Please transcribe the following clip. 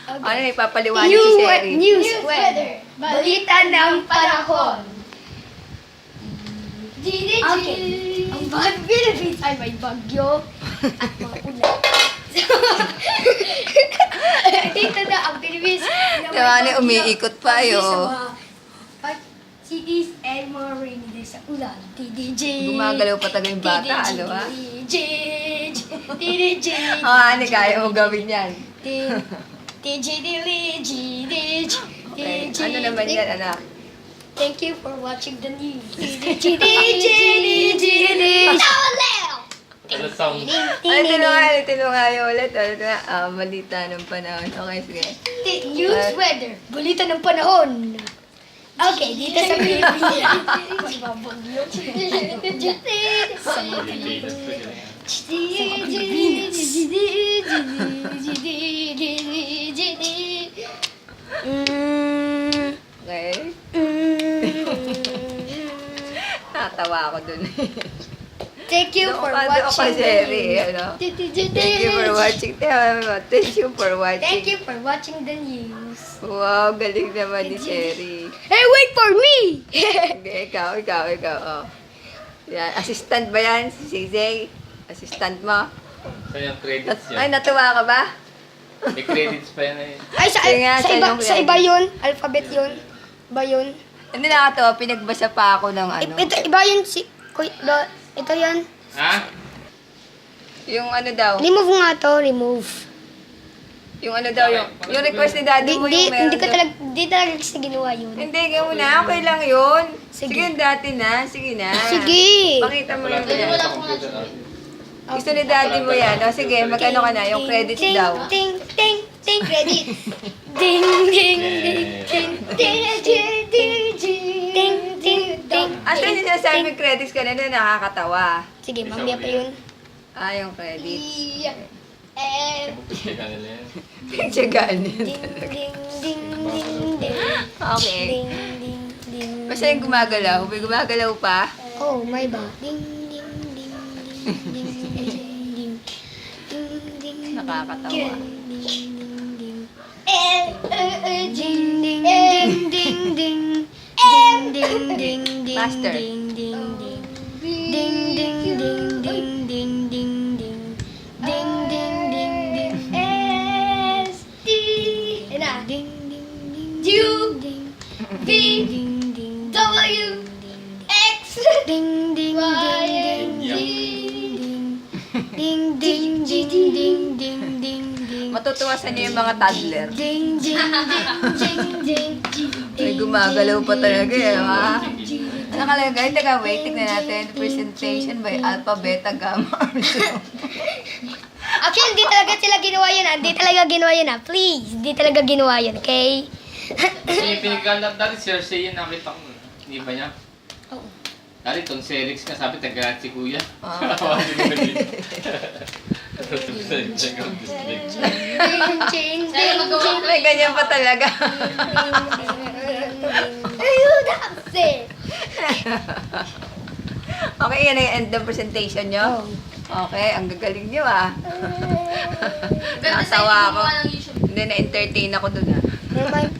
Ano, ipapaliwanag si Sherry. News weather. Balita ng panahon. Okay. Ang Philippines ay may bagyo at mga ulan. Dito na ang Philippines. Diba, umiikot pa yun. Cities and mga rainy days sa ulan. TDJ. Gumagalaw pa taga yung bata, ano ha? TDJ. Ano, kaya mo gawin yan. Okay. Ano naman yan, anak? Thank you for watching the news. Ano song? Ano, tinungayo ulit. Balita ng panahon. Okay, sige. News weather. Balita ng panahon. Okay, dito sa Pilipinas. Mas babagyo. Sa mga Pilipinas pa sila. Okay. Natawa ako dun. Thank you for Doon ka, watching. Sherry. Ano? Thank you for watching. Thank you for watching. Thank you for watching the news. Wow, galing naman ni Sherry. Hey, wait for me! Okay, ikaw. Oh. Yan. Assistant ba yan? Si CJ? Assistant mo? Saan yung credits Ay, yan? natuwa ka ba? May credits pa yan eh. Ay, Sige nga, sa inyong sa iba yun. Alphabet yun. Iba yun. Hindi nakatawa, pinagbasa pa ako ng ano. Ito, iba yun si... Ito yan. Ha? Yung ano daw. Remove nga to, remove. Yung ano daw, yung request ni daddy mo yung meron doon. Hindi talaga kasi ginawa yun. Hindi, gawin mo na. Okay lang yun. Sige. Sige, yung dati na. Sige na. Sige. Pakita mo Wala lang din yan. sa computer natin. Gusto ni daddy mo yan. O, sige, magkano ka na? Yung credits Ting, daw. Ting, ting, ting, credit. Ding, ding, ding, ting, ting, ting, ting, ting, ting, ting. Asan yung sinasabi yung credits ka na nakakatawa? Sige, mamaya pa yun. Ah, yung credits. Kaya nila yan. Tsagaan Ding, yun. ding, ding, ding, ding. Okay. Ding, ding, ding. Basta yung gumagalaw. May gumagalaw pa. Oh, may ba? Ding, ding, ding, ding, ding, ding, ding. Ding, ding, Nakakatawa. ding, ding, ding. Ding, ding, ding, ding, ding. Ding, ding, ding, ding, Master. ding, ding, ding. Ding, ding, ding, ding, ding, ding, ding. Ding, ding, ding, ding. S-T. Ayun na. Ding, ding, ding, U, ding. V, Ding, ding, W, X, ding, ding, Y, ding, and Z. ding, ding, ding, ding, ding, ding, ding, ding. Matutuwa sa niyo yung mga toddler. Ding, ding, ding, ding, ding. May gumagalaw pa talaga eh, ha? Ano nakalagay? Teka, wait, tignan natin. Presentation by Alpha, Beta, Gamma, Ursa. Actually, hindi talaga sila ginawa yun, ah. Hindi talaga ginawa yun, ah. Please, hindi talaga ginawa yun, okay? Kasi yung pinagkalat dati, Cersei yun nakita ko. Hindi ba niya? Oo. Dati itong Serix nga, sabi taga si Kuya. Ah. Tawagin mo na din. Ching, Sana magawa ko. May ganyan pa talaga. Ayun, that's Okay, yan ang end ng presentation nyo. Okay, ang gagaling nyo ah. Ganda sa Natawa ako. gumawa ng YouTube. Hindi, na-entertain ako dun ah. Never mind.